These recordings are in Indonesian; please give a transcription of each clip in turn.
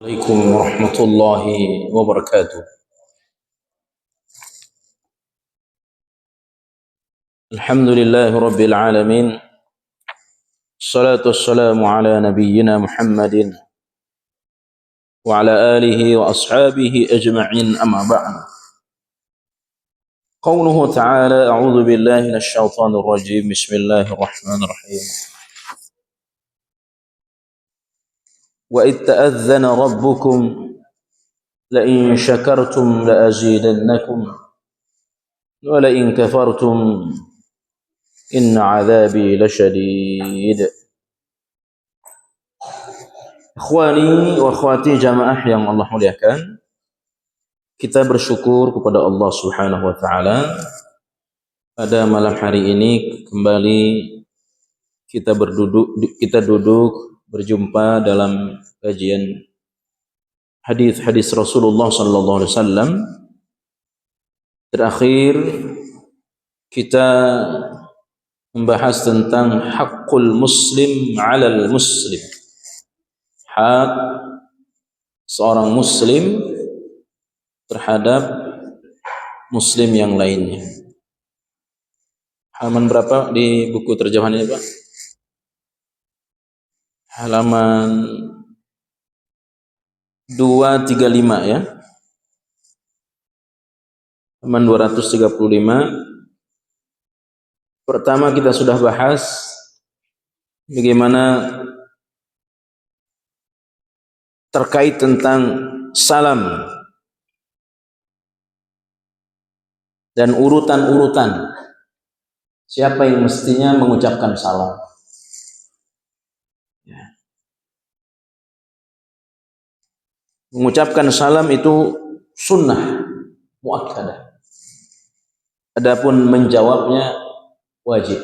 عليكم ورحمة الله وبركاته. الحمد لله رب العالمين، الصلاة والسلام على نبينا محمد وعلى آله وأصحابه أجمعين، أما بعد. قوله تعالى: أعوذ بالله من الشيطان الرجيم، بسم الله الرحمن الرحيم. وإذ تأذن ربكم لئن شكرتم لأزيدنكم ولئن كفرتم إن عذابي لشديد. Ikhwani wa akhwati jamaah yang Allah muliakan, kita bersyukur kepada Allah Subhanahu wa taala pada malam hari ini kembali kita duduk berjumpa dalam kajian hadis-hadis Rasulullah sallallahu alaihi wasallam. Terakhir kita membahas tentang haqqul muslim 'alal muslim. Hak seorang muslim terhadap muslim yang lainnya. Halaman berapa di buku terjemahan ini, Pak? Halaman 235 ya. Halaman 235. Pertama kita sudah bahas bagaimana terkait tentang salam dan urutan-urutan siapa yang mestinya mengucapkan salam. Ya. Mengucapkan salam itu sunnah muakkadah. Adapun menjawabnya wajib.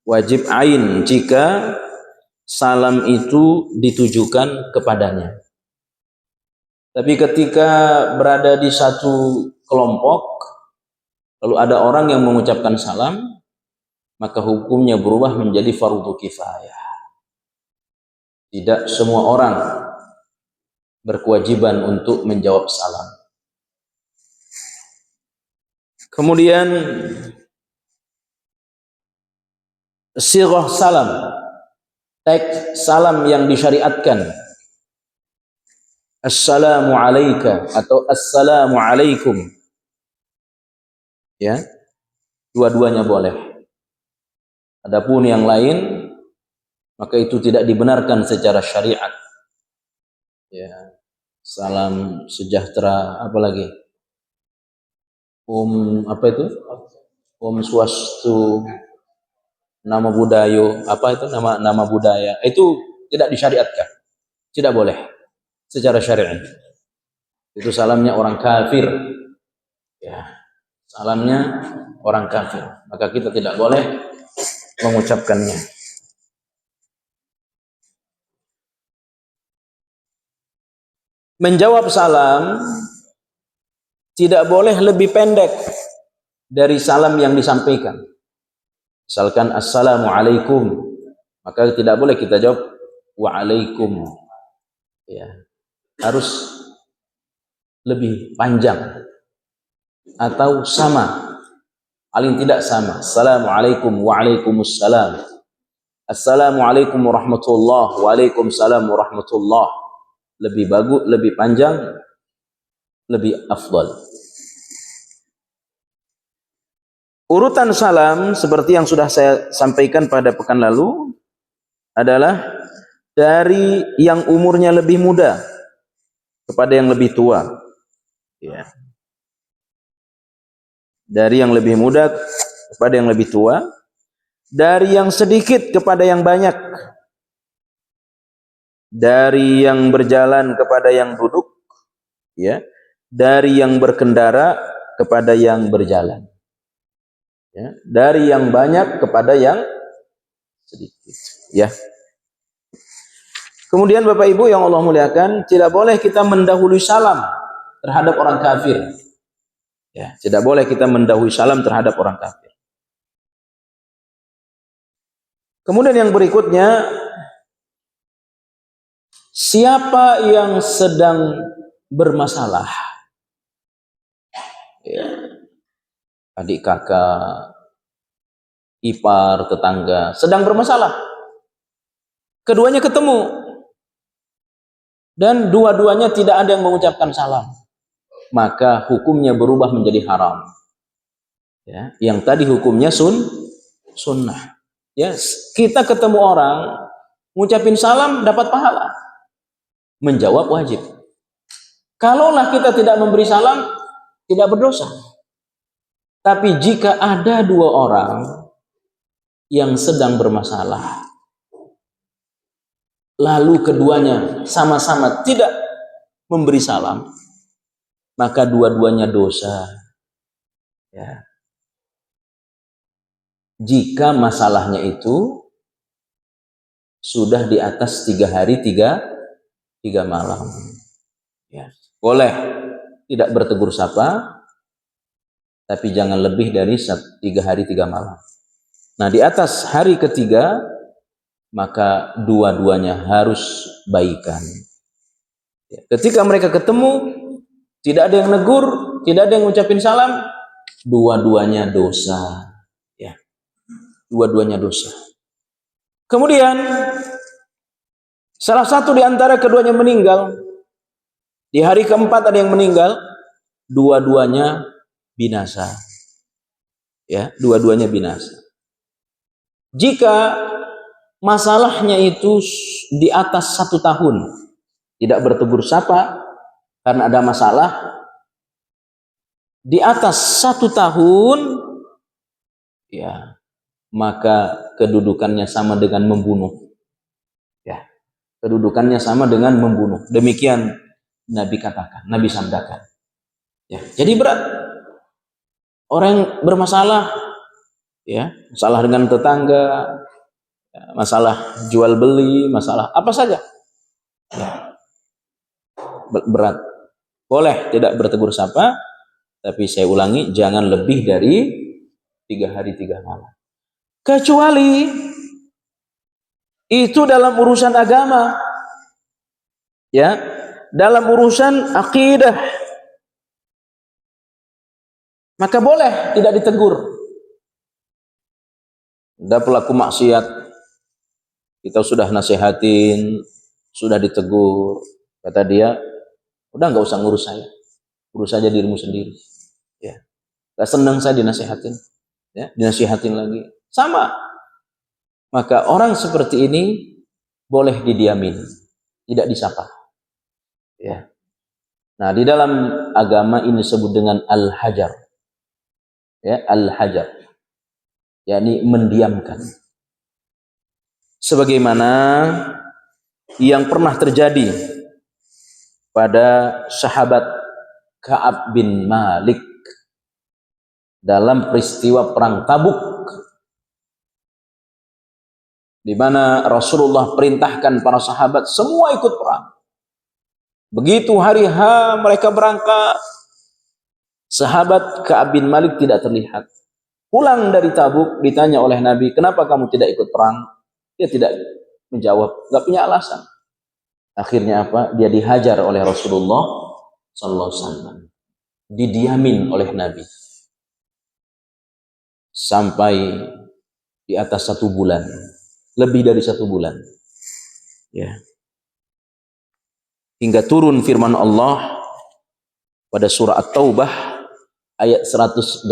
Wajib ain jika salam itu ditujukan kepadanya. Tapi ketika berada di satu kelompok, lalu ada orang yang mengucapkan salam, maka hukumnya berubah menjadi fardu kifayah. Tidak semua orang berkewajiban untuk menjawab salam. Kemudian sighah salam, teks salam yang disyariatkan, assalamu alayka atau assalamu alaikum, ya, dua-duanya boleh. Adapun yang lain maka itu tidak dibenarkan secara syariat. Ya, salam sejahtera, apalagi apa itu? Swastu, nama budaya, apa itu nama budaya, itu tidak disyariatkan, tidak boleh secara syariat. Itu salamnya orang kafir, ya, salamnya orang kafir, maka kita tidak boleh mengucapkannya. Menjawab salam tidak boleh lebih pendek dari salam yang disampaikan. Misalkan assalamu alaikum, maka tidak boleh kita jawab waalaikum. Ya, harus lebih panjang atau sama, paling tidak sama. Assalamualaikum, waalaikumsalam. Assalamualaikum warahmatullahi, waalaikumsalam warahmatullahi. Lebih bagus, lebih panjang, lebih afdal. Urutan salam seperti yang sudah saya sampaikan pada pekan lalu adalah dari yang umurnya lebih muda kepada yang lebih tua. Ya. Dari yang lebih muda kepada yang lebih tua, dari yang sedikit kepada yang banyak, dari yang berjalan kepada yang duduk, ya, dari yang berkendara kepada yang berjalan, ya, dari yang banyak kepada yang sedikit, ya. Kemudian Bapak Ibu yang Allah muliakan, tidak boleh kita mendahului salam terhadap orang kafir. Ya, tidak boleh kita mendahului salam terhadap orang kafir. Kemudian yang berikutnya, siapa yang sedang bermasalah, ya, adik kakak, ipar, tetangga sedang bermasalah, keduanya ketemu dan dua-duanya tidak ada yang mengucapkan salam, maka hukumnya berubah menjadi haram. Ya, yang tadi hukumnya sunnah. Ya, kita ketemu orang, ngucapin salam dapat pahala, menjawab wajib. Kalaulah kita tidak memberi salam, tidak berdosa. Tapi jika ada dua orang yang sedang bermasalah, lalu keduanya sama-sama tidak memberi salam, maka dua-duanya dosa. Ya. Jika masalahnya itu sudah di atas 3 hari 3 malam, ya, boleh tidak bertegur sapa, tapi jangan lebih dari 3 hari 3 malam. Nah, di atas hari ketiga, maka dua-duanya harus baikan. Ya, ketika mereka ketemu, tidak ada yang negur, tidak ada yang ngucapin salam, dua-duanya dosa. Ya, dua-duanya dosa. Kemudian salah satu di antara keduanya meninggal. Di hari keempat ada yang meninggal, dua-duanya binasa. Ya, dua-duanya binasa. Jika masalahnya itu di atas 1 tahun, tidak bertegur sapa karena ada masalah, di atas 1 tahun, ya, maka kedudukannya sama dengan membunuh. Ya, kedudukannya sama dengan membunuh. Demikian Nabi katakan, Nabi sabdakan. Ya, jadi berat. Orang yang bermasalah, ya, masalah dengan tetangga, ya, masalah jual beli, masalah apa saja, ya, berat. Boleh tidak bertegur sapa, tapi saya ulangi, jangan lebih dari 3 hari 3 malam. Kecuali itu dalam urusan agama, ya, dalam urusan akidah, maka boleh tidak ditegur. Ada pelaku maksiat, kita sudah nasihatin, sudah ditegur, kata dia, udah nggak usah ngurus saya, urus saja dirimu sendiri. Ya, nggak senang saya dinasihatin, ya, dinasihatin lagi, sama. Maka orang seperti ini boleh didiamin, tidak disapa. Ya. Nah, di dalam agama ini disebut dengan al-hajar. Ya, al-hajar, yakni mendiamkan. Sebagaimana yang pernah terjadi pada sahabat Ka'ab bin Malik dalam peristiwa perang Tabuk, di mana Rasulullah perintahkan para sahabat semua ikut perang. Begitu hari H mereka berangkat, sahabat Ka'ab bin Malik tidak terlihat. Pulang dari Tabuk, ditanya oleh Nabi, kenapa kamu tidak ikut perang? Dia tidak menjawab, nggak punya alasan. Akhirnya apa? Dia dihajar oleh Rasulullah sallallahu alaihi wasallam. Didiamin oleh Nabi sampai di atas 1 bulan, lebih dari 1 bulan. Ya. Hingga turun firman Allah pada surah At-Taubah ayat 118.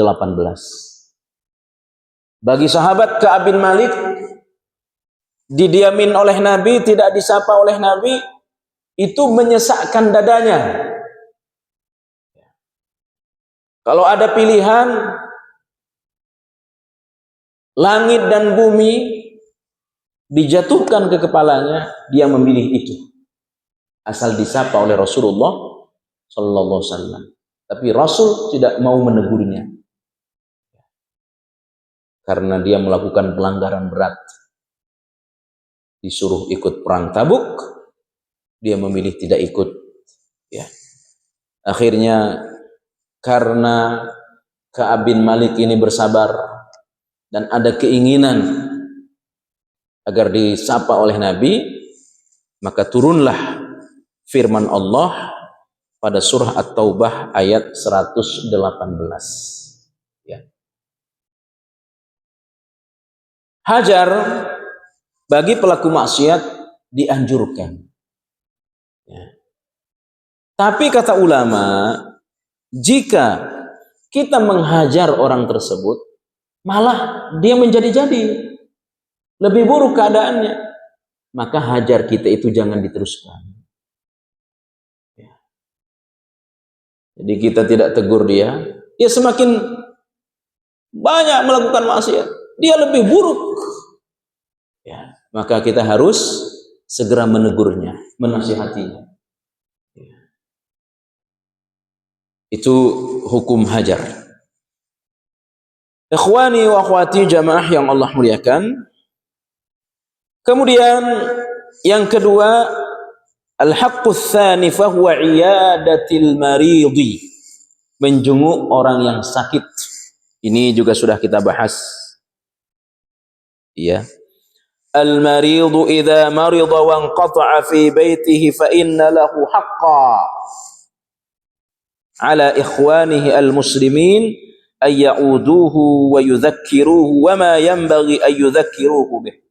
Bagi sahabat Ka'ab bin Malik, didiamin oleh Nabi, tidak disapa oleh Nabi, itu menyesakkan dadanya. Kalau ada pilihan langit dan bumi dijatuhkan ke kepalanya, dia memilih itu, asal disapa oleh Rasulullah sallallahu alaihi wasallam. Tapi Rasul tidak mau menegurnya karena dia melakukan pelanggaran berat. Disuruh ikut perang Tabuk, dia memilih tidak ikut. Ya. Akhirnya karena Ka'ab bin Malik ini bersabar dan ada keinginan agar disapa oleh Nabi, maka turunlah firman Allah pada surah At-Taubah ayat 118. Ya. Hajar bagi pelaku maksiat dianjurkan. Ya. Tapi kata ulama, jika kita menghajar orang tersebut, malah dia menjadi-jadi, lebih buruk keadaannya, maka hajar kita itu jangan diteruskan. Ya. Jadi kita tidak tegur dia, dia semakin banyak melakukan maksiat, dia lebih buruk. Ya. Maka kita harus segera menegurnya, menasihatinya. Itu hukum hajar. Ikhwani wa akhwati jamaah yang Allah muliakan. Kemudian yang kedua, al-haqqus tsani fa huwa iyadatil maridi. Menjenguk orang yang sakit. Ini juga sudah kita bahas. Ya. Al-maridu idza marida wa anqata'a fi baitihi fa inna lahu haqqan ala ikhwanihi al-muslimin ay ya'uduhu wa yudhakkiruhu wa ma yanbaghi ay yudhakkiruhu bih.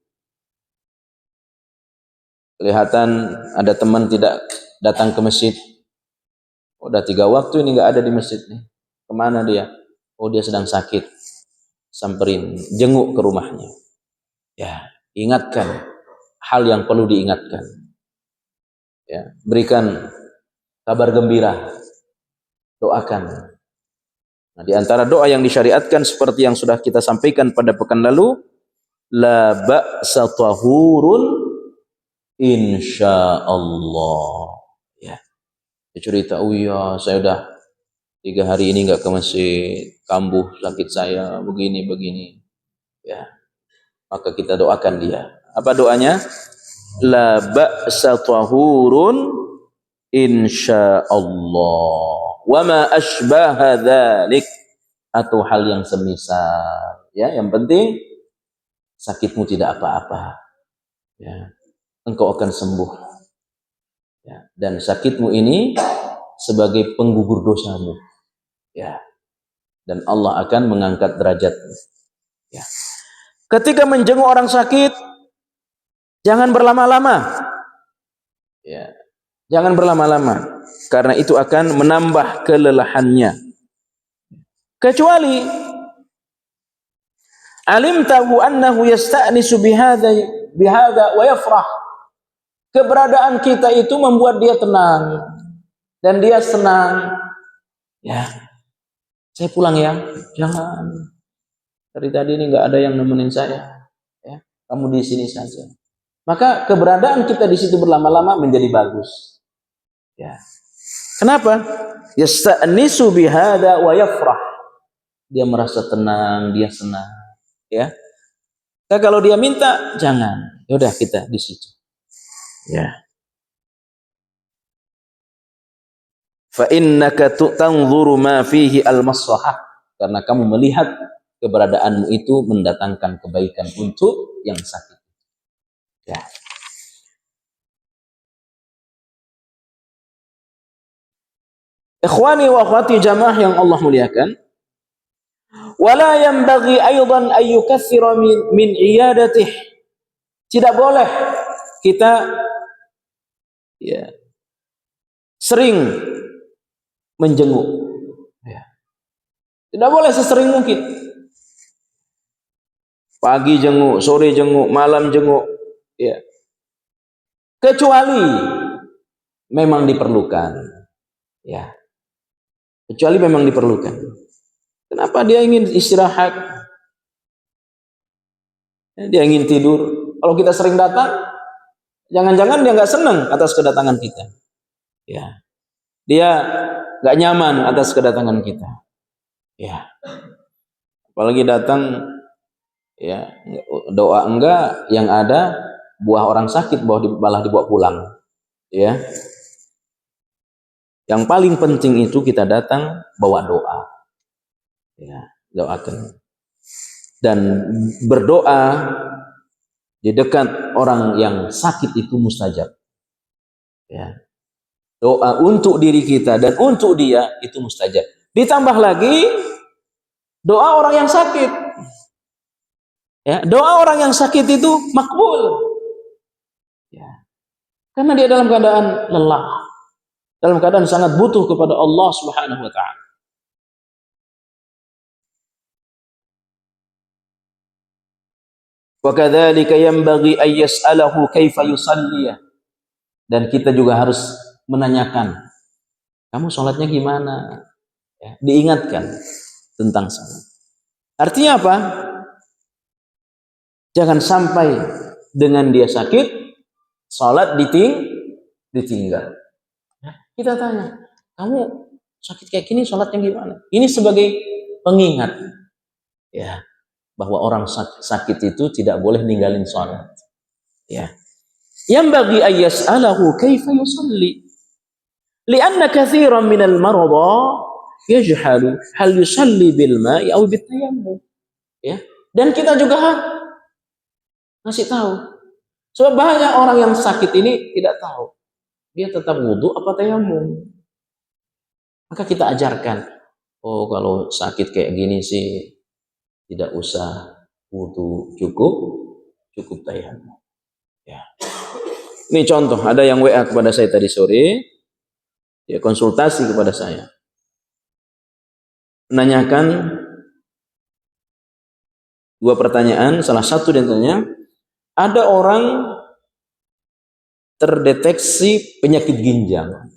Kelihatan ada teman tidak datang ke masjid. Udah 3 waktu ini nggak ada di masjid nih. Kemana dia? Oh, dia sedang sakit. Samperin, jenguk ke rumahnya. Ya, ingatkan hal yang perlu diingatkan. Ya, berikan kabar gembira. Doakan. Nah, di antara doa yang disyariatkan seperti yang sudah kita sampaikan pada pekan lalu, la ba'sa tahurun insyaallah. Ya. Dia cerita, oh iya, saya udah 3 hari ini nggak ke masjid, kambuh sakit saya, begini. Ya. Maka kita doakan dia. Apa doanya? La ba'sa tahurun insyaallah. Wa ma asbaha dzalik, atau hal yang semisal. Ya, yang penting sakitmu tidak apa-apa. Ya. Engkau akan sembuh. Ya. Dan sakitmu ini sebagai penggugur dosamu. Ya. Dan Allah akan mengangkat derajatmu. Ya. Ketika menjenguk orang sakit, jangan berlama-lama. Ya. Jangan berlama-lama, karena itu akan menambah kelelahannya. Kecuali alimtahu annahu yasta'nisu bihadza wa yafrah. Keberadaan kita itu membuat dia tenang dan dia senang. Ya. Saya pulang ya. Jangan. Dari tadi ini enggak ada yang nemenin saya. Ya. Kamu di sini saja. Maka keberadaan kita di situ berlama-lama menjadi bagus. Ya. Kenapa? Yasta'nisu bihadza wa yafrah. Dia merasa tenang, dia senang, ya. Nah, kalau dia minta, jangan. Ya udah, kita di situ. Ya. Fa innaka tanzuru ma fihi al-maslahah, karena kamu melihat keberadaanmu itu mendatangkan kebaikan untuk yang sakit. Ya. Ikhwani wa akhwati jamaah yang Allah muliakan, wala yanbaghi aidan ay yukaththira min iyadatih. Tidak boleh kita ya sering menjenguk. Ya. Tidak boleh sesering mungkin. Pagi jenguk, sore jenguk, malam jenguk, ya. Kecuali memang diperlukan. Ya. Kecuali memang diperlukan. Kenapa dia ingin istirahat? Dia ingin tidur. Kalau kita sering datang, jangan-jangan dia nggak senang atas kedatangan kita. Ya, dia nggak nyaman atas kedatangan kita. Ya, apalagi datang, ya doa enggak, yang ada buah orang sakit malah dibawa pulang. Ya. Yang paling penting itu kita datang bawa doa. Ya, doakan. Dan berdoa di dekat orang yang sakit itu mustajab. Ya. Doa untuk diri kita dan untuk dia itu mustajab. Ditambah lagi doa orang yang sakit. Ya, doa orang yang sakit itu makbul. Ya. Karena dia dalam keadaan lelah, dalam keadaan sangat butuh kepada Allah Subhanahu wa taala. Wa kadzalika yanbaghi ay yas'alahu kaifa yusalli. Dan kita juga harus menanyakan, kamu sholatnya gimana? Ya, diingatkan tentang salat. Artinya apa? Jangan sampai dengan dia sakit, sholat ditinggal. Ya, kita tanya, kamu sakit kayak gini, sholatnya gimana? Ini sebagai pengingat, ya, bahwa orang sakit itu tidak boleh ninggalin sholat. Ya. Yang bagi ayyas'alahu kaifa yusalli. Lianna katsiran minal marada yajhalu hal yusalli bil ma'i aw bit tayammum. Ya. Dan kita juga ngasih tahu. Sebab banyak orang yang sakit ini tidak tahu. Dia tetap wudu apa tayamum. Maka kita ajarkan, oh kalau sakit kayak gini sih tidak usah wudu, cukup tayamum. Ya. Ini contoh, ada yang WA kepada saya tadi sore, ya konsultasi kepada saya. Menanyakan dua pertanyaan, salah satu di antaranya, ada orang terdeteksi penyakit ginjal,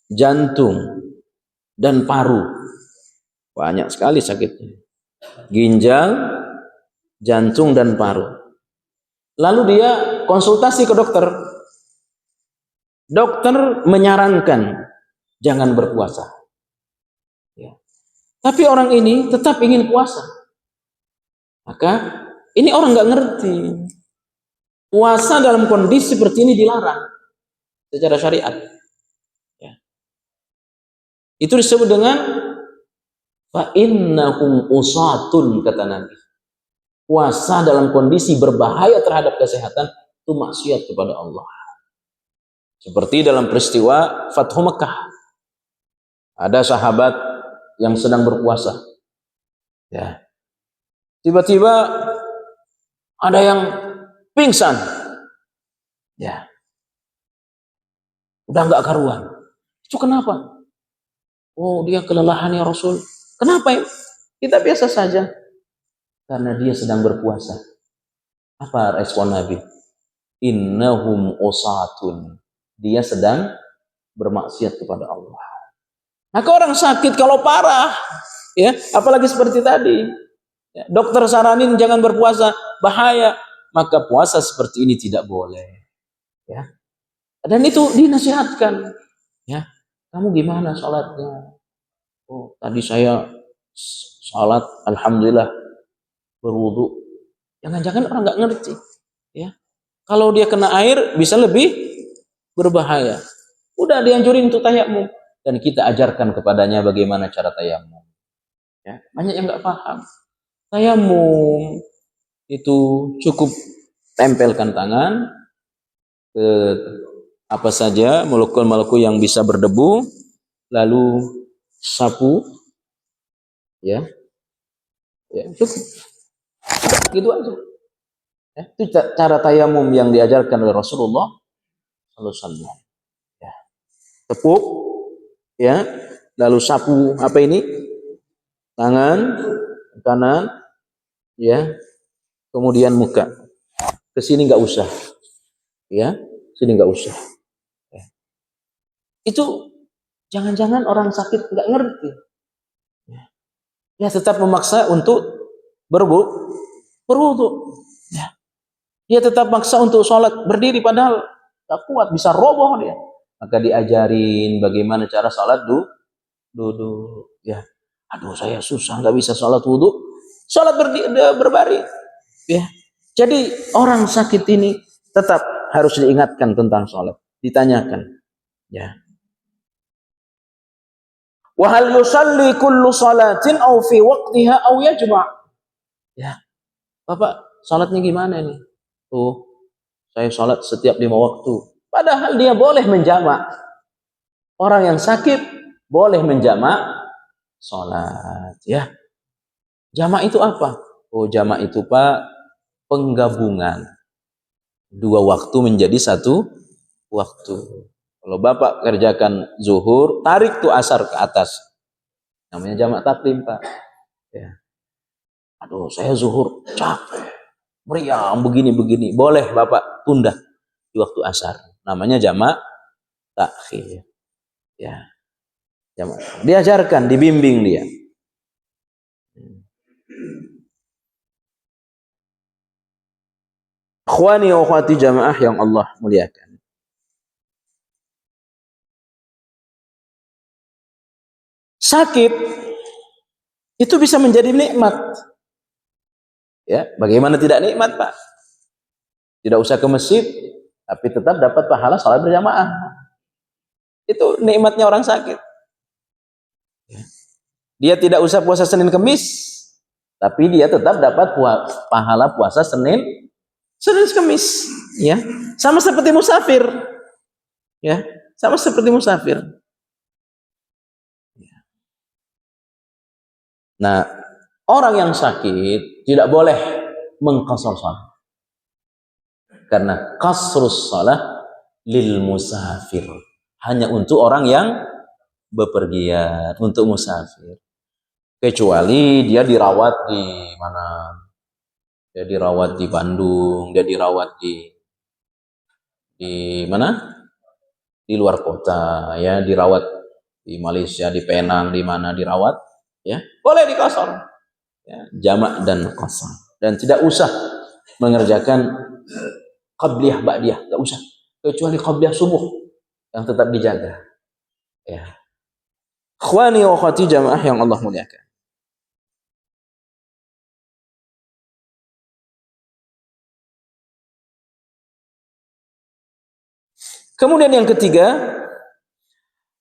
jantung, dan paru. Banyak sekali sakitnya. Ginjal, jantung, dan paru. Lalu dia konsultasi ke dokter. Dokter menyarankan jangan berpuasa. Ya. Tapi orang ini tetap ingin puasa. Maka ini orang nggak ngerti. Puasa dalam kondisi seperti ini dilarang secara syariat. Ya. Itu disebut dengan fa innahum usatun, kata Nabi. Puasa dalam kondisi berbahaya terhadap kesehatan itu maksiat kepada Allah. Seperti dalam peristiwa Fathu Mekah. Ada sahabat yang sedang berpuasa. Ya. Tiba-tiba ada yang pingsan. Ya. Udah nggak karuan. Itu kenapa? Oh, dia kelelahan ya Rasul. Kenapa ya? Kita biasa saja. Karena dia sedang berpuasa. Apa respon Nabi? Innahum usatun. Dia sedang bermaksiat kepada Allah. Maka orang sakit kalau parah, ya, apalagi seperti tadi, ya, dokter saranin jangan berpuasa, bahaya. Maka puasa seperti ini tidak boleh. Ya. Dan itu dinasihatkan. Ya, kamu gimana sholatnya? Oh, tadi saya sholat, alhamdulillah berwudu. Jangan-jangan orang nggak ngerti. Ya, kalau dia kena air bisa lebih berbahaya. Udah dianjurin untuk tayamum dan kita ajarkan kepadanya bagaimana cara tayamum. Ya, banyak yang nggak paham. Tayamum itu cukup tempelkan tangan ke apa saja molekul-molekul yang bisa berdebu, lalu sapu, ya, cukup, gitu aja. Ya, itu cara tayamum yang diajarkan oleh Rasulullah SAW. Ya. Tepuk, ya, lalu sapu apa ini? Tangan kanan, ya, kemudian muka. Ke sini nggak usah, ya, sini nggak usah. Ya. Itu jangan-jangan orang sakit nggak ngerti. Ya, tetap memaksa untuk berwudu. Ya. Dia tetap maksa untuk sholat berdiri padahal tak kuat, bisa roboh dia. Maka diajarin bagaimana cara sholat duduk. Ya, aduh saya susah nggak bisa sholat wudu, sholat berbaring. Ya, jadi orang sakit ini tetap harus diingatkan tentang sholat, ditanyakan. Ya. Wa hal yusalli kullu salatin aw fi waqtiha aw yajma'. Ya. Bapak, sholatnya gimana nih? Tuh, saya sholat setiap 5 waktu. Padahal dia boleh menjamak. Orang yang sakit boleh menjamak sholat. Ya, jamak itu apa? Oh, jamak itu Pak, penggabungan dua waktu menjadi satu waktu. Kalau Bapak kerjakan zuhur, tarik tuh asar ke atas. Namanya jamak takdim, Pak. Ya. Aduh, saya zuhur capek, meriang begini-begini. Boleh Bapak tunda di waktu asar. Namanya jamak takhir. Ya, jamak. Diajarkan, dibimbing dia. Ikhwani wa akhwati jamaah yang Allah muliakan. Sakit itu bisa menjadi nikmat. Ya, bagaimana tidak nikmat, Pak? Tidak usah ke masjid, tapi tetap dapat pahala salat berjamaah. Itu nikmatnya orang sakit. Dia tidak usah puasa Senin Kemis, tapi dia tetap dapat pahala puasa Senin Kemis. Ya, sama seperti musafir. Ya, sama seperti musafir. Nah, orang yang sakit tidak boleh mengqasar salat. Karena qasrus salat lil musafir. Hanya untuk orang yang bepergian, untuk musafir. Kecuali dia dirawat di mana? Dia dirawat di Bandung, dia dirawat di mana? Di luar kota, ya, dirawat di Malaysia, di Penang, di mana dirawat, ya. Boleh dikosor. Ya, jamak dan qasar. Dan tidak usah mengerjakan qabliyah ba'diyah, enggak usah. Kecuali qabliyah subuh yang tetap dijaga. Ya. Ikhwani wa akhwati jamaah yang Allah muliakan. Kemudian yang ketiga,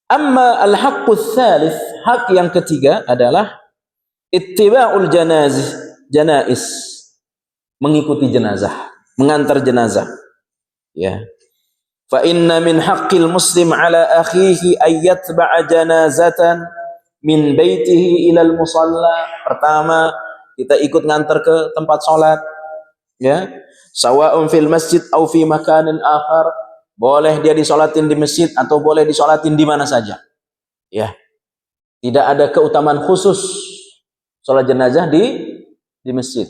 amma al-haqqus tsalits, hak yang ketiga adalah ittiba'ul janaiz, mengikuti jenazah, mengantar jenazah. Ya. Fa inna min haqqil muslim ala akhihi ay yatba'a janazatan min baitihi ila al-musalla. Pertama, kita ikut ngantar ke tempat salat, ya. Sawa'un fil masjid aw fi makanin akhar. Boleh dia disolatin di masjid atau boleh disolatin di mana saja. Ya. Tidak ada keutamaan khusus sholat jenazah di masjid.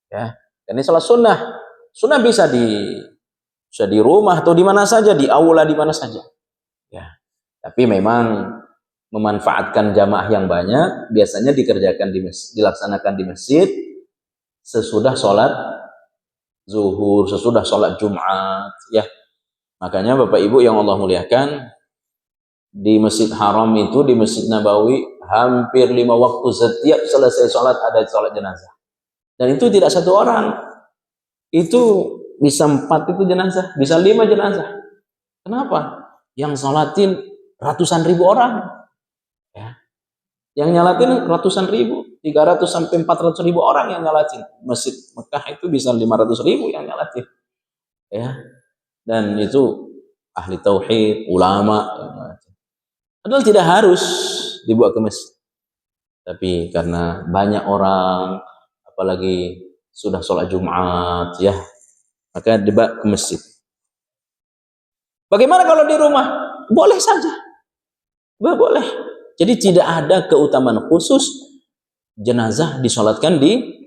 Ya. Ini sholat sunnah. Sunnah bisa di rumah atau di mana saja, di aula di mana saja. Ya. Tapi memang memanfaatkan jamaah yang banyak biasanya dikerjakan dilaksanakan di masjid sesudah sholat zuhur, sesudah sholat Jumat. Ya. Makanya Bapak Ibu yang Allah muliakan, di Masjid Haram itu, di Masjid Nabawi, hampir 5 waktu setiap selesai sholat ada sholat jenazah. Dan itu tidak satu orang, itu bisa 4 itu jenazah, bisa 5 jenazah. Kenapa? Yang sholatin ratusan ribu orang, ya. Yang nyalatin ratusan ribu, 300 sampai 400 ribu orang yang nyalatin. Masjid Mekah itu bisa 500 ribu yang nyalatin, ya. Dan itu ahli tauhid, ulama. Padahal tidak harus dibawa ke masjid. Tapi karena banyak orang, apalagi sudah sholat Jumat, ya, maka dibawa ke masjid. Bagaimana kalau di rumah? Boleh saja. Boleh. Jadi tidak ada keutamaan khusus jenazah disolatkan di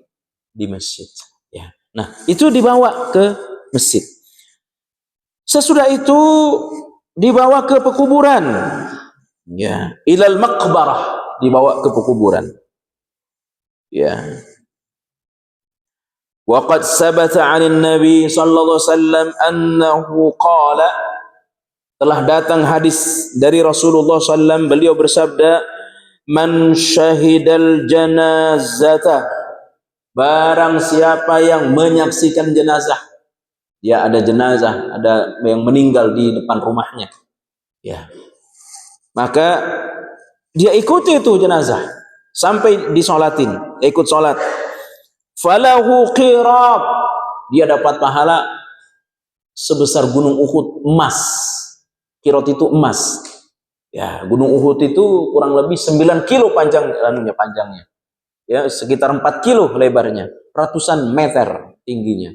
masjid. Ya. Nah, itu dibawa ke masjid. Sesudah itu dibawa ke pekuburan. Ya, ilal maqbarah, dibawa ke pekuburan. Ya. Wa qad sabata 'anil Nabi sallallahu alaihi wasallam annahu qala, telah datang hadis dari Rasulullah sallallahu, beliau bersabda, man syahidal janazata, barang siapa yang menyaksikan jenazah, ya, ada jenazah, ada yang meninggal di depan rumahnya, ya, maka dia ikuti itu jenazah sampai disolatin, ikut sholat, falahu qirat, dia dapat pahala sebesar gunung Uhud emas. Qirat itu emas, Ya, Gunung Uhud itu kurang lebih 9 kilo panjangnya. Ya, sekitar 4 kilo lebarnya, ratusan meter tingginya.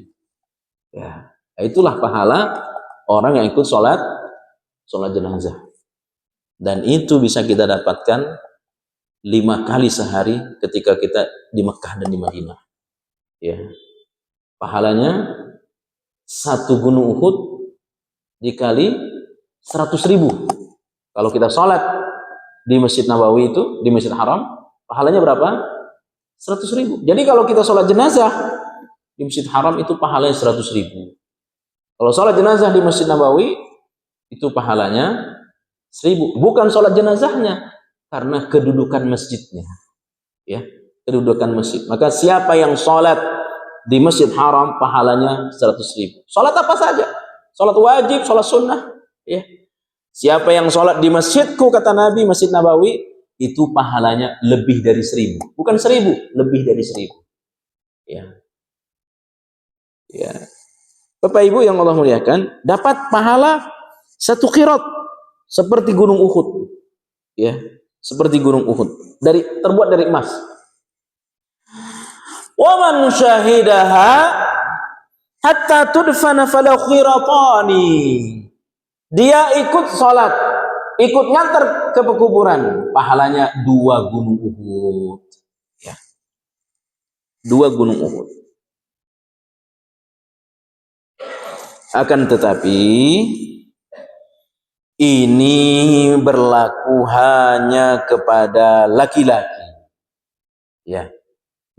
Ya, itulah pahala orang yang ikut sholat jenazah. Dan itu bisa kita dapatkan 5 kali sehari ketika kita di Mekah dan di Madinah. Ya, pahalanya satu gunung Uhud dikali 100.000. Kalau kita sholat di Masjid Nabawi itu, di Masjid Haram, pahalanya berapa? 100.000. Jadi kalau kita sholat jenazah di Masjid Haram itu pahalanya 100.000. Kalau sholat jenazah di Masjid Nabawi itu pahalanya 1.000. Bukan sholat jenazahnya, karena kedudukan masjidnya. Ya, kedudukan masjid. Maka siapa yang sholat di Masjid Haram pahalanya 100.000. Sholat apa saja? Sholat wajib, sholat sunnah. Ya. Siapa yang sholat di masjidku, kata Nabi, Masjid Nabawi, itu pahalanya lebih dari 1.000. Bukan 1.000, lebih dari 1.000. Ya. Ya. Bapak Ibu yang Allah muliakan, dapat pahala 1 qirat seperti gunung Uhud. Ya, seperti gunung Uhud. Terbuat dari emas. Wa man syahidaha hatta tudfana falahu qiratani. Dia ikut sholat, ikut ngantar ke pekuburan, pahalanya 2 gunung Uhud. Ya. 2 gunung Uhud. Akan tetapi ini berlaku hanya kepada laki-laki. Ya.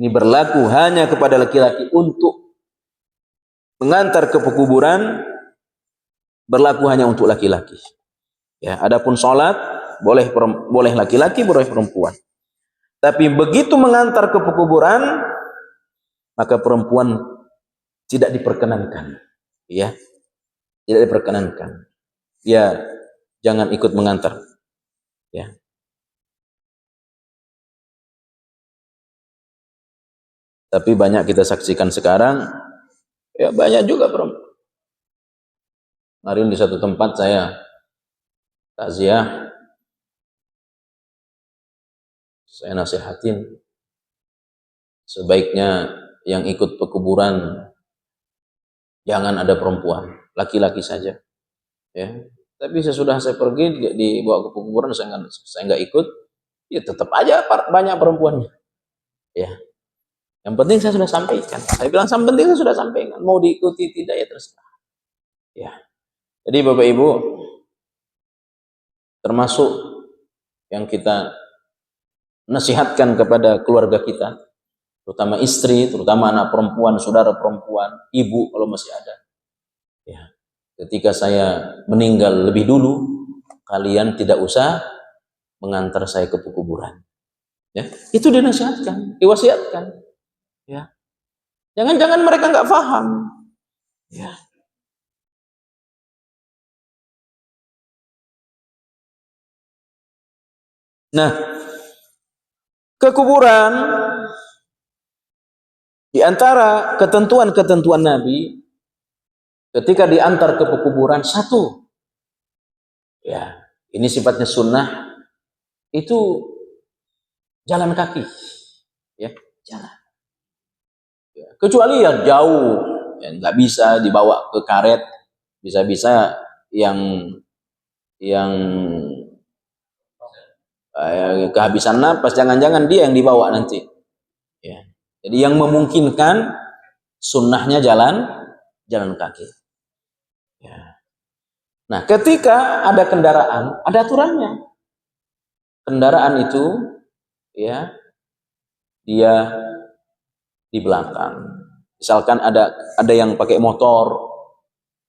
Ini berlaku hanya kepada laki-laki untuk mengantar ke pekuburan, berlaku hanya untuk laki-laki. Ya, adapun sholat boleh laki-laki, boleh perempuan. Tapi begitu mengantar ke pekuburan, maka perempuan tidak diperkenankan. Ya, tidak diperkenankan. Ya, jangan ikut mengantar. Ya. Tapi banyak kita saksikan sekarang, ya banyak juga perempuan. Kemarin di satu tempat saya takziah, saya nasihatin sebaiknya yang ikut pekuburan jangan ada perempuan, laki-laki saja. Ya. Tapi sesudah saya pergi dibawa ke pekuburan, saya nggak ikut, ya tetap aja banyak perempuannya. Ya. Yang penting saya sudah sampaikan. Saya bilang yang penting saya sudah sampaikan. Mau diikuti tidak ya terserah. Ya. Jadi Bapak Ibu, termasuk yang kita nasihatkan kepada keluarga kita, terutama istri, terutama anak perempuan, saudara perempuan, ibu kalau masih ada. Ya. Ketika saya meninggal lebih dulu, kalian tidak usah mengantar saya ke pekuburan. Ya, itu dinasihatkan, diwasiatkan. Ya, jangan-jangan mereka nggak paham. Ya. Nah, ke kuburan di antara ketentuan-ketentuan Nabi ketika diantar ke pekuburan satu, ya ini sifatnya sunnah, itu jalan kaki, ya jalan. Ya, kecuali yang jauh, ya, nggak bisa dibawa ke karet, bisa-bisa yang kehabisan napas, jangan-jangan dia yang dibawa nanti. Ya. Jadi yang memungkinkan sunnahnya jalan kaki. Ya. Nah, ketika ada kendaraan, ada aturannya. Kendaraan itu, ya, dia di belakang. Misalkan ada yang pakai motor,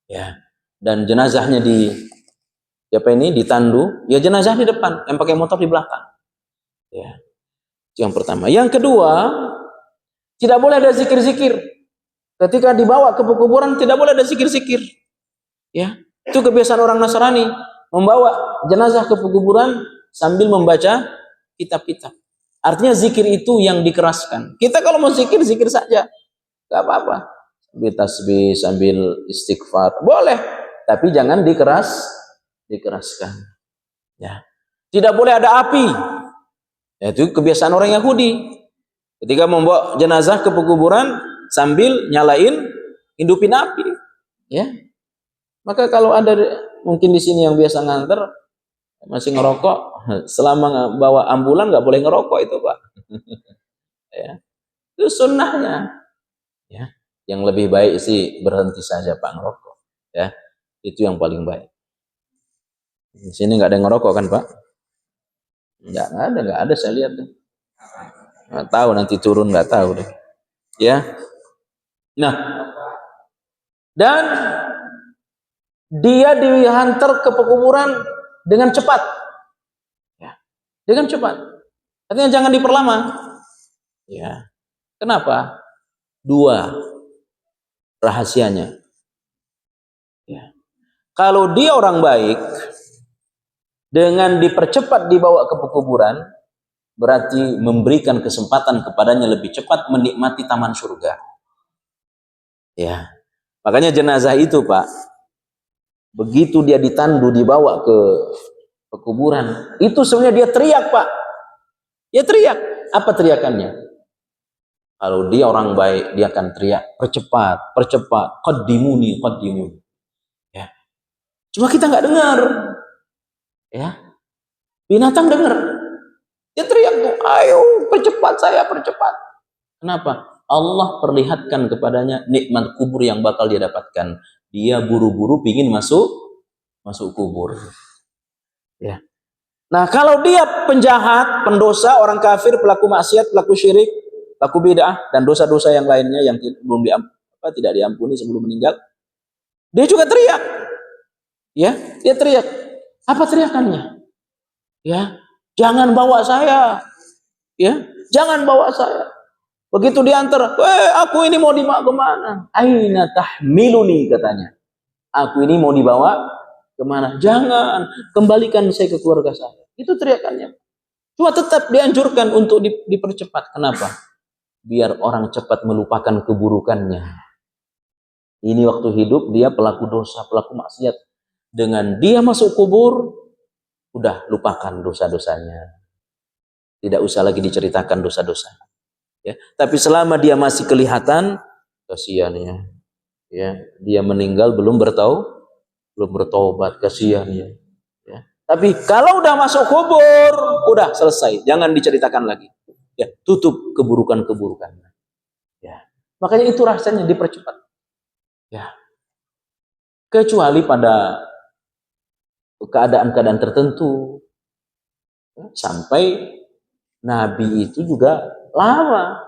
ya, dan jenazahnya ditandu, ya jenazah di depan, yang pakai motor di belakang. Ya. Yang pertama. Yang kedua, tidak boleh ada zikir-zikir. Ketika dibawa ke pekuburan tidak boleh ada zikir-zikir. Ya, itu kebiasaan orang Nasrani, membawa jenazah ke pekuburan sambil membaca kitab-kitab. Artinya zikir itu yang dikeraskan. Kita kalau mau zikir, zikir saja. Enggak apa-apa. Sambil tasbih, sambil istighfar, boleh, tapi jangan dikeraskan. Ya. Tidak boleh ada api. Itu kebiasaan orang Yahudi. Ketika membawa jenazah ke pekuburan sambil nyalain, hidupin api. Ya. Maka kalau ada mungkin di sini yang biasa nganter masih ngerokok, selama bawa ambulan nggak boleh ngerokok itu, Pak. Ya. Itu sunnahnya. Ya. Yang lebih baik sih berhenti saja Pak ngerokok. Ya. Itu yang paling baik. Di sini nggak ada yang ngerokok kan Pak? Nggak ada saya lihat. Nggak tahu nanti turun nggak tahu deh. Ya. Nah, dan dia dihantar ke pekuburan dengan cepat. Ya. Dengan cepat. Artinya jangan diperlama. Ya. Kenapa? Dua rahasianya. Ya. Kalau dia orang baik, dengan dipercepat dibawa ke pekuburan, berarti memberikan kesempatan kepadanya lebih cepat menikmati taman surga. Ya. Makanya jenazah itu Pak, begitu dia ditandu dibawa ke pekuburan, itu sebenarnya dia teriak Pak. Dia teriak. Apa teriakannya? Kalau dia orang baik, dia akan teriak, percepat, percepat, qaddimuni, qaddimuni. Ya. Cuma kita nggak dengar. Ya. Binatang dengar. Dia teriak tuh, ayo percepat saya, percepat. Kenapa? Allah perlihatkan kepadanya nikmat kubur yang bakal dia dapatkan. Dia buru-buru pingin masuk kubur. Ya. Nah, kalau dia penjahat, pendosa, orang kafir, pelaku maksiat, pelaku syirik, pelaku bid'ah dan dosa-dosa yang lainnya yang belum tidak diampuni sebelum meninggal, dia juga teriak. Ya, dia teriak. Apa teriakannya? Ya, jangan bawa saya. Ya, jangan bawa saya. Begitu diantar, aku ini mau dibawa kemana? Aina tahmiluni katanya. Aku ini mau dibawa kemana? Jangan, kembalikan saya ke keluarga saya. Itu teriakannya. Cuma tetap dianjurkan untuk dipercepat. Kenapa? Biar orang cepat melupakan keburukannya. Ini waktu hidup dia pelaku dosa, pelaku maksiat. Dengan dia masuk kubur, udah lupakan dosa-dosanya. Tidak usah lagi diceritakan dosa-dosa. Ya, tapi selama dia masih kelihatan, kasihannya. Ya, dia meninggal belum bertobat, kasihannya. Ya. Tapi kalau udah masuk kubur, udah selesai, jangan diceritakan lagi. Ya, tutup keburukan-keburukan. Ya. Makanya itu rasanya dipercepat. Ya. Kecuali pada keadaan-keadaan tertentu. Ya, sampai Nabi itu juga lama.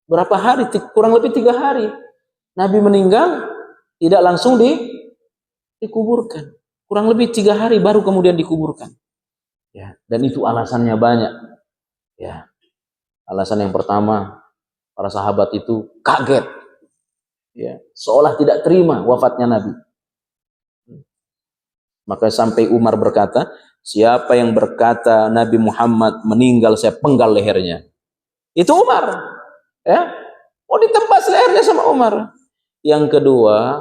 Berapa hari? Kurang lebih 3 hari. Nabi meninggal, tidak langsung dikuburkan. Kurang lebih 3 hari baru kemudian dikuburkan. Ya, dan itu alasannya banyak. Ya. Alasan yang pertama, para sahabat itu kaget. Ya, seolah tidak terima wafatnya Nabi. Maka sampai Umar berkata, siapa yang berkata Nabi Muhammad meninggal, saya penggal lehernya. Itu Umar. Ya. Oh, ditebas lehernya sama Umar. Yang kedua,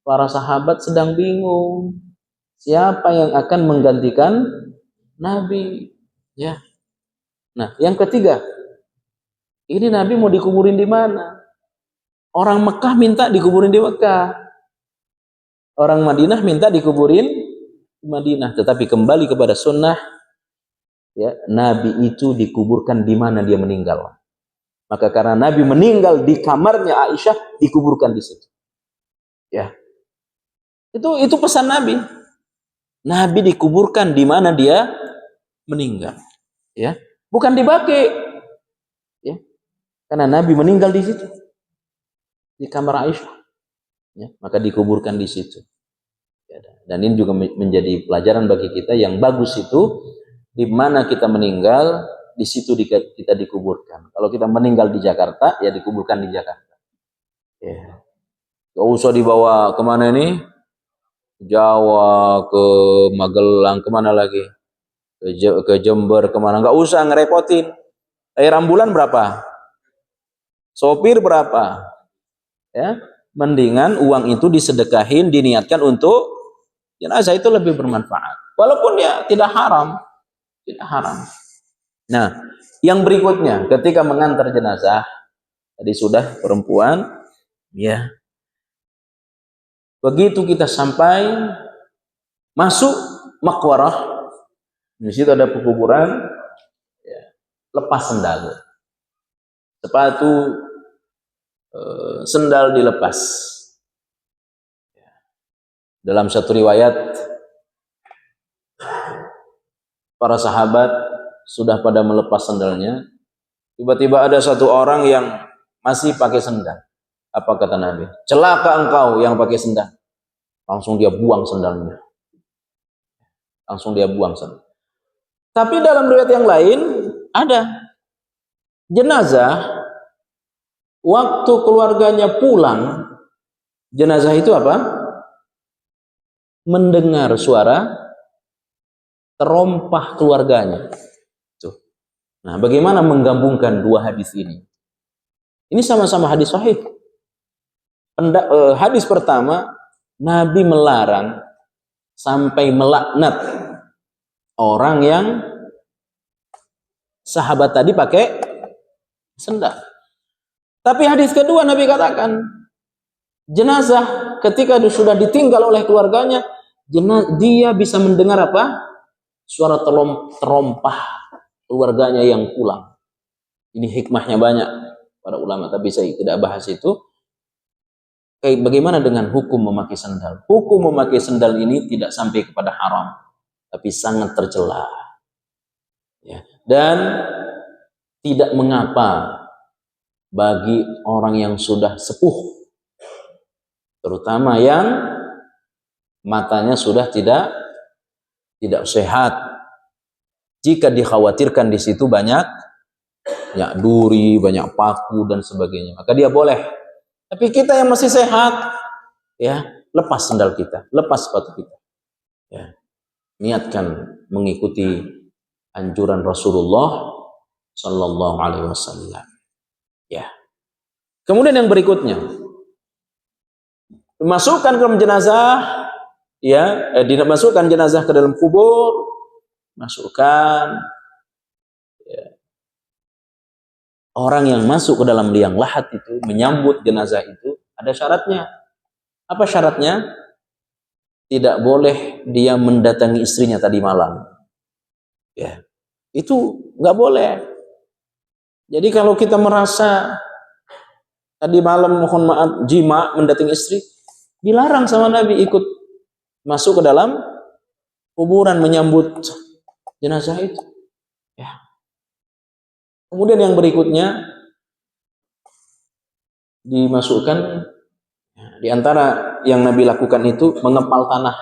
para sahabat sedang bingung. Siapa yang akan menggantikan Nabi? Ya. Nah, yang ketiga, ini Nabi mau dikuburin di mana? Orang Mekah minta dikuburin di Mekah. Orang Madinah minta dikuburin di Madinah. Tetapi kembali kepada sunnah, ya, Nabi itu dikuburkan di mana dia meninggal. Maka karena Nabi meninggal di kamarnya Aisyah, dikuburkan di situ. Ya. Itu pesan Nabi. Nabi dikuburkan di mana dia meninggal. Ya. Bukan di Baqi. Ya. Karena Nabi meninggal di situ. Di kamar Aisyah. Ya. Maka dikuburkan di situ. Ya. Dan ini juga menjadi pelajaran bagi kita yang bagus itu, di mana kita meninggal, di situ kita dikuburkan. Kalau kita meninggal di Jakarta, ya dikuburkan di Jakarta. Ya. Gak usah dibawa kemana ini? Jawa, ke Magelang, kemana lagi? Ke Jember, kemana? Gak usah ngerepotin. Air ambulan berapa? Sopir berapa? Ya, mendingan uang itu disedekahin, diniatkan untuk jenazah, itu lebih bermanfaat. walaupun ya tidak haram, tidak haram. Nah, yang berikutnya ketika mengantar jenazah, tadi sudah perempuan, ya. Begitu kita sampai masuk makwarah, di situ ada pekuburan, ya, lepas sendal, sepatu, sendal dilepas. Dalam satu riwayat, para sahabat sudah pada melepas sendalnya, tiba-tiba ada satu orang yang masih pakai sendal. Apa kata Nabi? Celaka engkau yang pakai sendal. Langsung dia buang sendalnya. Langsung dia buang sendal. Tapi dalam riwayat yang lain ada jenazah, waktu keluarganya pulang, jenazah itu apa? Mendengar suara terompah keluarganya. Tuh. Nah, bagaimana menggabungkan dua hadis ini? Ini sama-sama hadis sahih. Hadis pertama, Nabi melarang sampai melaknat orang yang sahabat tadi pakai sendal. Tapi hadis kedua Nabi katakan, jenazah ketika sudah ditinggal oleh keluarganya, dia bisa mendengar apa? Suara terompah keluarganya yang pulang. Ini hikmahnya banyak para ulama, tapi saya tidak bahas itu. Bagaimana dengan hukum memakai sendal? Hukum memakai sendal ini tidak sampai kepada haram, tapi sangat tercela. Ya. Dan tidak mengapa bagi orang yang sudah sepuh, terutama yang matanya sudah tidak sehat, jika dikhawatirkan di situ banyak duri, banyak paku dan sebagainya, maka dia boleh. Tapi kita yang masih sehat, ya, lepas sendal kita, lepas sepatu kita. Ya. Niatkan mengikuti anjuran Rasulullah Sallallahu Alaihi Wasallam. Ya. Kemudian yang berikutnya, dimasukkan ke dalam jenazah, ya, dimasukkan jenazah ke dalam kubur, masukkan. Ya. Orang yang masuk ke dalam liang lahat itu, menyambut jenazah itu, ada syaratnya. Apa syaratnya? Tidak boleh dia mendatangi istrinya tadi malam. Ya, itu nggak boleh. Jadi kalau kita merasa tadi malam, mohon maaf, jima mendatangi istri, dilarang sama Nabi ikut masuk ke dalam kuburan menyambut jenazah itu. Ya. Kemudian yang berikutnya dimasukkan, di antara yang Nabi lakukan itu mengepal tanah.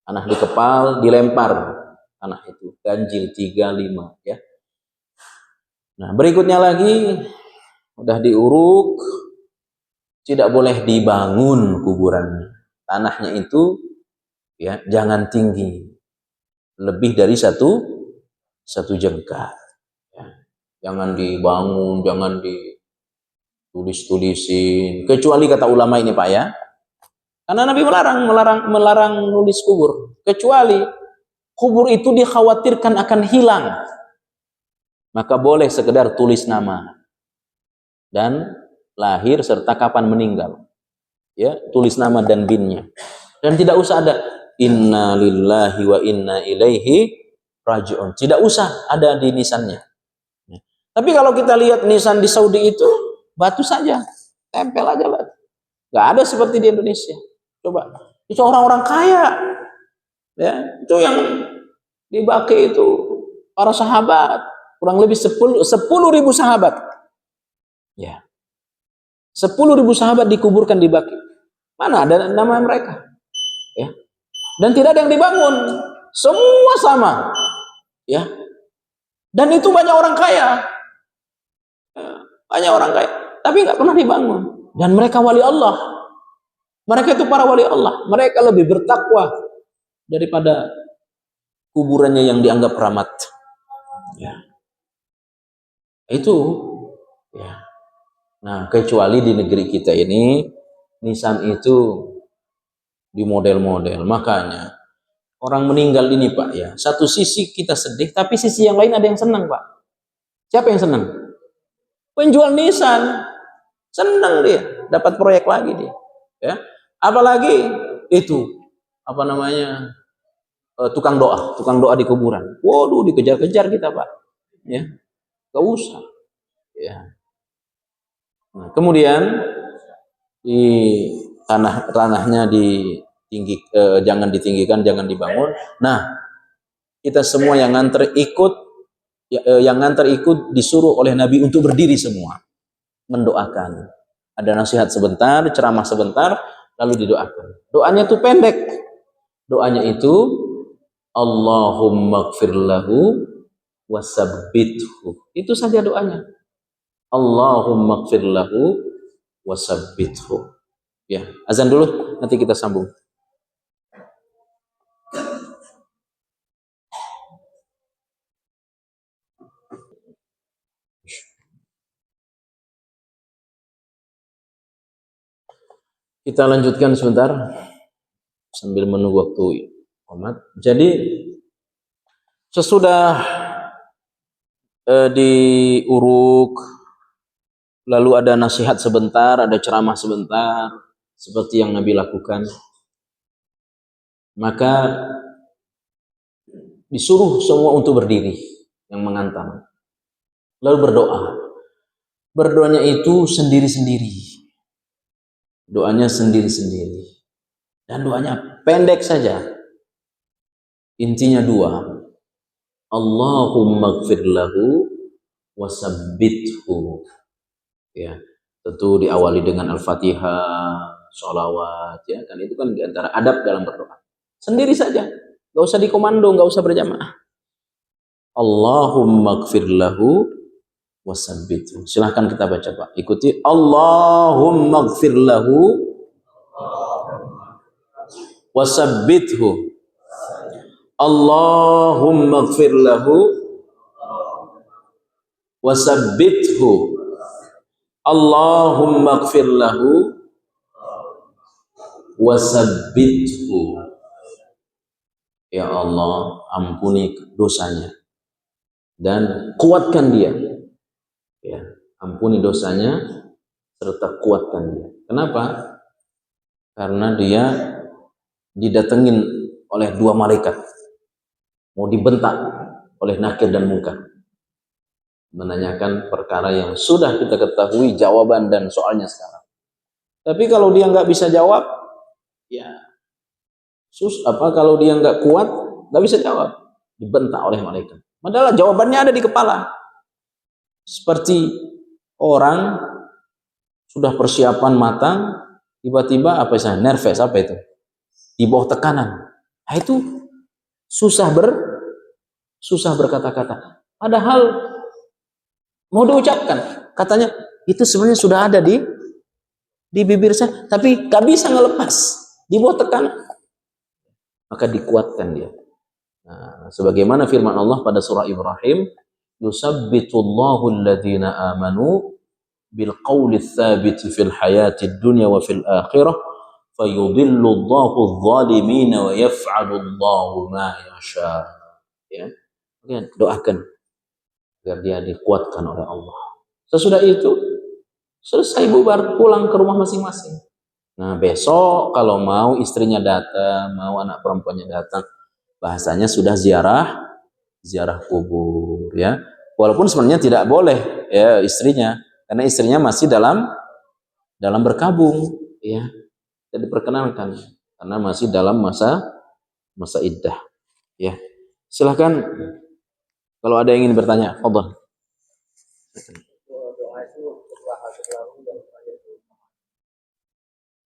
Tanah dikepal, dilempar tanah itu, ganjil 3-5, ya. Nah, berikutnya lagi udah diuruk, tidak boleh dibangun kuburannya. Tanahnya itu, ya, jangan tinggi, lebih dari satu jengkal. Ya. Jangan dibangun, jangan ditulis-tulisin, kecuali kata ulama ini Pak, ya, karena Nabi melarang nulis kubur, kecuali kubur itu dikhawatirkan akan hilang, maka boleh sekedar tulis nama dan lahir serta kapan meninggal, ya, tulis nama dan binnya, dan tidak usah ada inna lillahi wa inna ilaihi raji'un, tidak usah ada di nisannya. Tapi kalau kita lihat nisan di Saudi itu batu saja, tempel aja batu, nggak ada seperti di Indonesia. Coba, itu orang-orang kaya, ya, itu yang dibaki itu para sahabat, kurang lebih 10.000 sahabat, ya, 10.000 sahabat dikuburkan di Baki. Mana ada nama mereka, ya, dan tidak ada yang dibangun, semua sama, ya, dan itu banyak orang kaya, tapi nggak pernah dibangun, dan mereka wali Allah, mereka itu para wali Allah, mereka lebih bertakwa daripada kuburannya yang dianggap keramat, ya, itu, ya. Nah, kecuali di negeri kita ini nisan itu di model-model, makanya Orang meninggal ini Pak ya, satu sisi kita sedih, tapi sisi yang lain ada yang senang Pak. Siapa yang senang? Penjual Nissan, senang dia, dapat proyek lagi dia. Ya, apalagi itu apa namanya tukang doa di kuburan. Waduh, dikejar-kejar kita Pak. Ya, gak usah. Ya. Nah, kemudian di tanahnya jangan ditinggikan, jangan dibangun. Nah, kita semua yang nganter ikut disuruh oleh Nabi untuk berdiri semua mendoakan. Ada nasihat sebentar, ceramah sebentar, lalu didoakan. Doanya itu pendek. Doanya itu Allahumma gfir lahu wasabbithu. Itu saja doanya. Allahumma gfir lahu wasabbithu. Ya, azan dulu, nanti kita sambung. Kita lanjutkan sebentar sambil menunggu waktu komat. Jadi sesudah diuruk, lalu ada nasihat sebentar, ada ceramah sebentar, seperti yang Nabi lakukan, maka disuruh semua untuk berdiri yang mengantar, lalu berdoa. Berdoanya itu sendiri-sendiri. Doanya sendiri-sendiri. Dan doanya pendek saja. Intinya dua. Allahumma gfir lahu wasabbithu. Ya, tentu diawali dengan Al-Fatihah, sholawat, ya kan, itu kan diantara adab dalam berdoa. Sendiri saja, gak usah dikomando, gak usah berjamaah. Allahumma gfir lahu wasabbithu. Silahkan kita baca Pak, ikuti. Allahumma gfir lahu wasabbithu. Allahumma gfir lahu wasabbithu. Allahumma gfir lahu wasabbithu. Ya Allah, ampuni dosanya dan kuatkan dia. Ya, ampuni dosanya serta kuatkan dia. Kenapa? Karena dia didatengin oleh dua malaikat, mau dibentak oleh Nakir dan Munkar, menanyakan perkara yang sudah kita ketahui jawaban dan soalnya sekarang. Tapi kalau dia nggak bisa jawab, ya kalau dia nggak kuat, nggak bisa jawab, dibentak oleh malaikat. Padahal jawabannya ada di kepala. Seperti orang sudah persiapan matang, tiba-tiba nervous, itu di bawah tekanan. Nah, itu susah berkata-kata. Padahal mau diucapkan, katanya itu sebenarnya sudah ada di bibir saya, tapi gak bisa ngelepas, di bawah tekanan. Maka dikuatkan dia. Nah, sebagaimana firman Allah pada surah Ibrahim, yusabbitullahu alladhina amanu bil qawli tsabiti fil hayatid dunya wa fil akhirah fayudhillu Allahu adh-dhalimin wa yaf'alu Allahu ma yasha. Ya. Doakan agar dia dikuatkan oleh Allah. Sesudah itu selesai bubar, pulang ke rumah masing-masing. Nah, besok kalau mau istrinya datang, mau anak perempuannya datang, bahasanya sudah ziarah kubur, ya. Walaupun sebenarnya tidak boleh ya istrinya, karena istrinya masih dalam berkabung, ya. Tidak diperkenankan karena masih dalam masa iddah, ya. Silahkan kalau ada yang ingin bertanya, fadhal.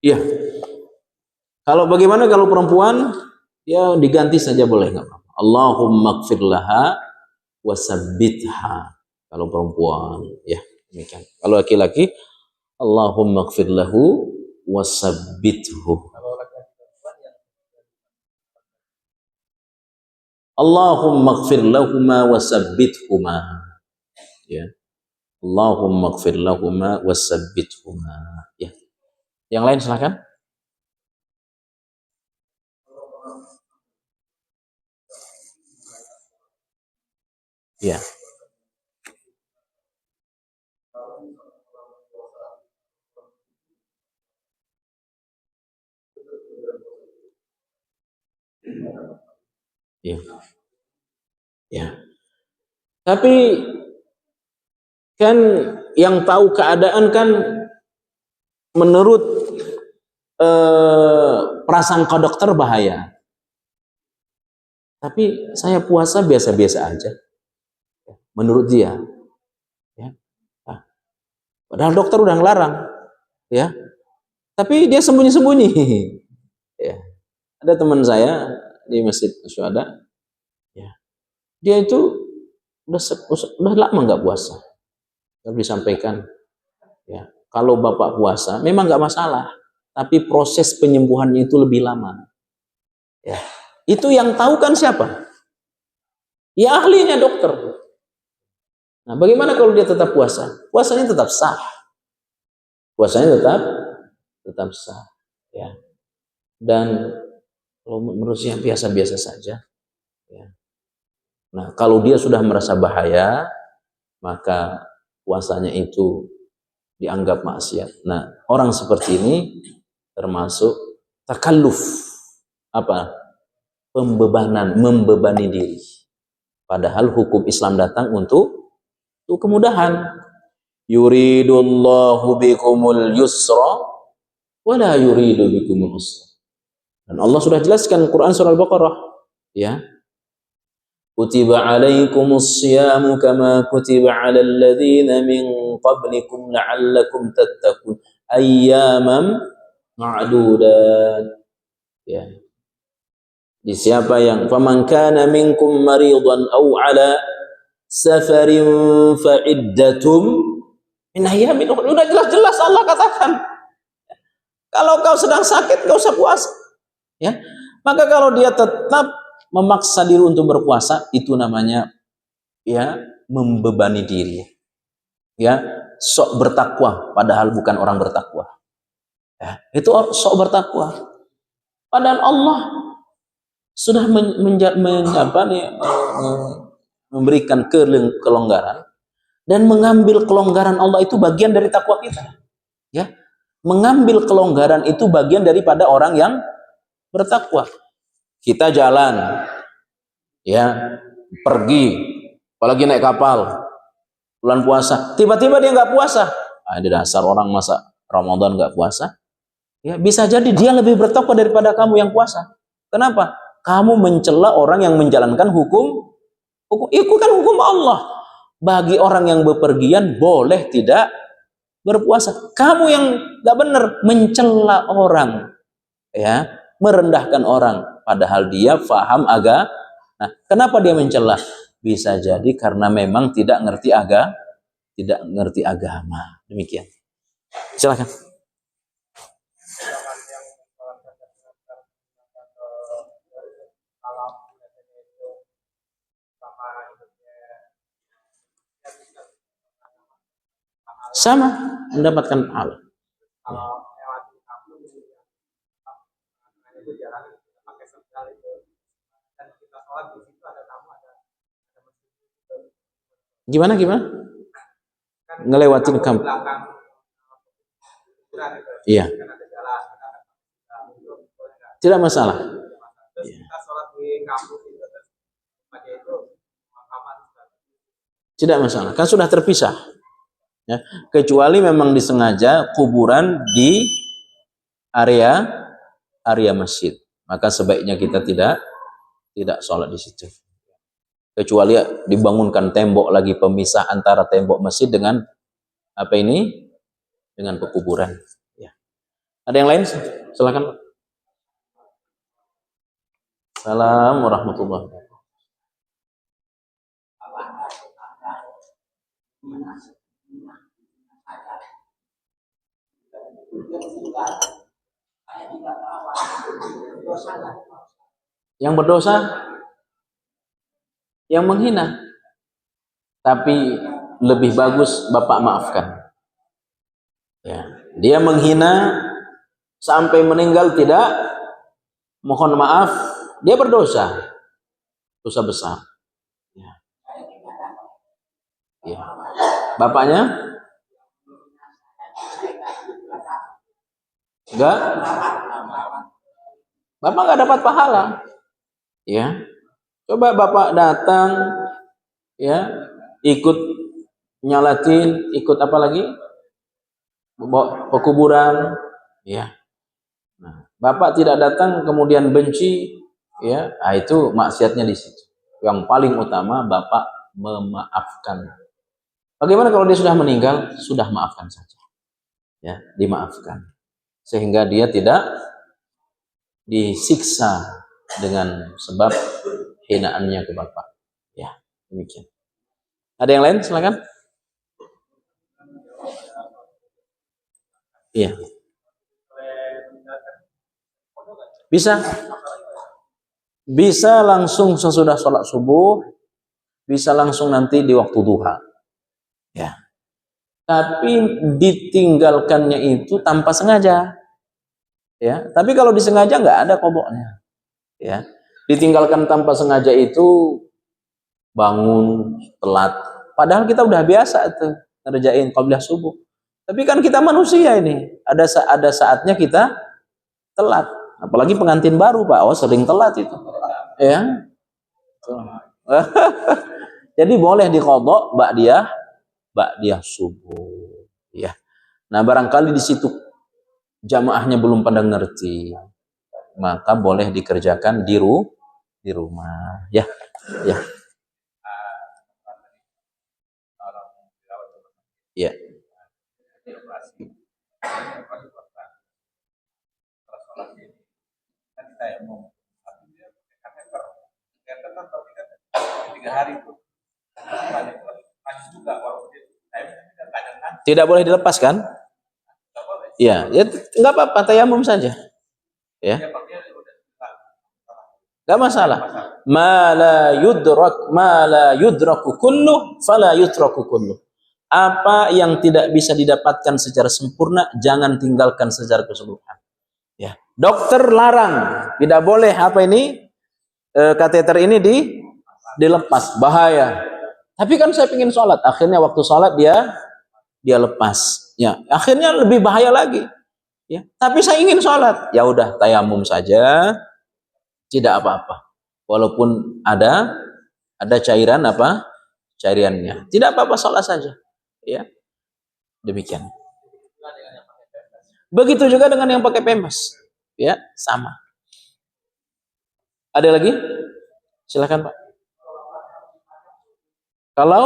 Iya. Kalau bagaimana kalau perempuan, ya diganti saja boleh, nggak apa-apa. Allahumma gfir laha wasabbitha. Kalau perempuan, ya demikian. Kalau laki-laki, Allahumma gfir lahu wasabbithu. Allahumma gfir lahuma wasabbithuma. Ya. Allahumma gfir lahuma wasabbithuma. Ya. Yang lain silakan. Ya. Ya. Ya. Tapi kan yang tahu keadaan kan menurut prasangka dokter bahaya. Tapi saya puasa biasa-biasa aja. Menurut dia. Ya. Nah, padahal dokter udah ngelarang. Ya. Tapi dia sembunyi-sembunyi. Ya. Ada teman saya di Masjid Syuhada. Ya. Dia itu udah lama nggak puasa. Lalu disampaikan, ya, kalau bapak puasa memang nggak masalah, tapi proses penyembuhannya itu lebih lama. Ya. Itu yang tahu kan siapa? Ya ahlinya dokter. Nah, bagaimana kalau dia tetap puasa? Puasanya tetap sah. Puasanya tetap sah. Ya. Dan kalau menurut saya biasa-biasa saja. Ya. Nah, kalau dia sudah merasa bahaya, maka puasanya itu dianggap maksiat. Nah, orang seperti ini termasuk takalluf, apa? Pembebanan, membebani diri. Padahal hukum Islam datang untuk kemudahan. Yuridullahu bikumul yusra wa la yuridu bikumul usra. Dan Allah sudah jelaskan Quran surah Al-Baqarah, ya. Kutiba alaikumus siyamu kama kutiba alal ladzina min qablikum la'allakum tattaqun ayyaman ma'dudat. Ya. Di siapa yang faman kana minkum maridan aw ala safarin fa iddatum min ayyamin ukhra. Udah jelas-jelas Allah katakan. Kalau kau sedang sakit enggak usah puasa. Ya. Maka kalau dia tetap memaksa diri untuk berpuasa, itu namanya ya membebani diri. Ya, sok bertakwa padahal bukan orang bertakwa. Ya, itu sok bertakwa. Padahal Allah sudah memberikan kelonggaran, dan mengambil kelonggaran Allah itu bagian dari takwa kita. Ya, mengambil kelonggaran itu bagian daripada orang yang bertakwa. Kita jalan, ya, pergi, apalagi naik kapal, bulan puasa, tiba-tiba dia nggak puasa. Ada dasar orang masa Ramadan nggak puasa. Ya, bisa jadi dia lebih bertakwa daripada kamu yang puasa. Kenapa? Kamu mencela orang yang menjalankan hukum itu kan hukum Allah. Bagi orang yang bepergian boleh tidak berpuasa. Kamu yang nggak benar mencela orang, ya, merendahkan orang, padahal dia faham agama. Nah, kenapa dia mencela? Bisa jadi karena memang tidak ngerti agama. Demikian. Silakan. Sama, mendapatkan pahala. Gimana? Ngelewatin kamu. Iya. Tidak masalah. Tidak masalah, kan sudah terpisah. Ya, kecuali memang disengaja kuburan di area masjid, maka sebaiknya kita tidak sholat di situ. Kecuali dibangunkan tembok lagi pemisah antara tembok masjid dengan apa ini? Dengan pekuburan. Ya. Ada yang lain? Silakan. Assalamualaikum warahmatullahi wabarakatuh. Yang berdosa, yang menghina, tapi lebih bagus Bapak maafkan. Ya, dia menghina sampai meninggal tidak mohon maaf, dia berdosa, dosa besar. Ya. Ya. Bapaknya enggak, bapak nggak dapat pahala. Ya, coba bapak datang, ya, ikut nyalatin, ikut apa lagi? Pekuburan, ya. Nah, bapak tidak datang kemudian benci, ya, itu maksiatnya di situ. Yang paling utama bapak memaafkan. Bagaimana kalau dia sudah meninggal? Sudah maafkan saja, ya, dimaafkan sehingga dia tidak disiksa dengan sebab hinaannya ke bapak. Ya, demikian. Ada yang lain? Silakan. Iya. Bisa. Bisa langsung sesudah sholat subuh, bisa langsung nanti di waktu duha. Ya. Tapi ditinggalkannya itu tanpa sengaja. Ya. Tapi kalau disengaja nggak ada koboknya. Ya. Ditinggalkan tanpa sengaja itu bangun telat. Padahal kita udah biasa tuh ngerjain qabliyah subuh. Tapi kan kita manusia ini. Ada saatnya kita telat. Apalagi pengantin baru, Pak. Oh, sering telat itu. Ya. Jadi boleh diqadha ba'diyah subuh. Ya. Nah, barangkali di situ jamaahnya belum pada ngerti, maka boleh dikerjakan di rumah. Ya. Ya. Ya. Tidak boleh dilepaskan? Ya, ya nggak apa-apa, tayamum saja. Ya. Nggak masalah. Ma la yudraku kullu, fala yutraku kullu. Apa yang tidak bisa didapatkan secara sempurna, jangan tinggalkan secara keseluruhan. Ya. Dokter larang, tidak boleh apa ini kateter ini dilepas, bahaya. Tapi kan saya ingin sholat, akhirnya waktu sholat dia lepas. Ya, akhirnya lebih bahaya lagi. Ya, tapi saya ingin sholat, ya udah tayamum saja, tidak apa-apa. Walaupun ada cairan apa? Cairannya. Tidak apa-apa, sholat saja. Ya, demikian. Begitu juga dengan yang pakai pempas. Ya, sama. Ada lagi? Silakan, Pak. Kalau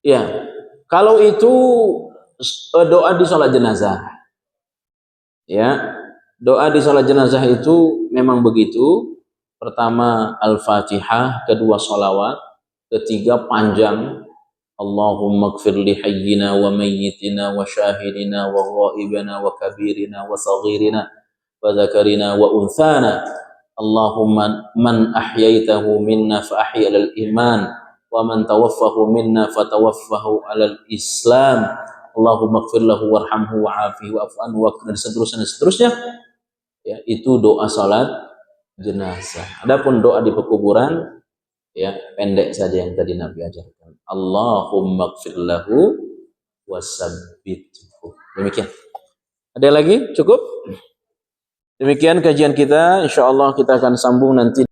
ya, kalau itu doa di sholat jenazah. Ya, doa di sholat jenazah itu memang begitu. Pertama Al-Fatihah, kedua sholawat, ketiga panjang. Allahumma gfir li hayyina wa mayyitina wa syahidina wa ghaibina wa kabirina wa saghirina wa zakarina wa unthana. Allahumma man ahyaitahu minna fa ahyi alal iman wa man tawaffahu minna fa tawaffahu alal islam. Allahumma gfir lahu warhamhu wa'afihi wa'fu anhu wa dan seterusnya. Ya, itu doa salat jenazah. Adapun doa di pekuburan, ya pendek saja yang tadi Nabi ajarkan. Allahumma gfir lahu wasabbithu. Demikian. Ada lagi? Cukup? Demikian kajian kita. Insyaallah kita akan sambung nanti.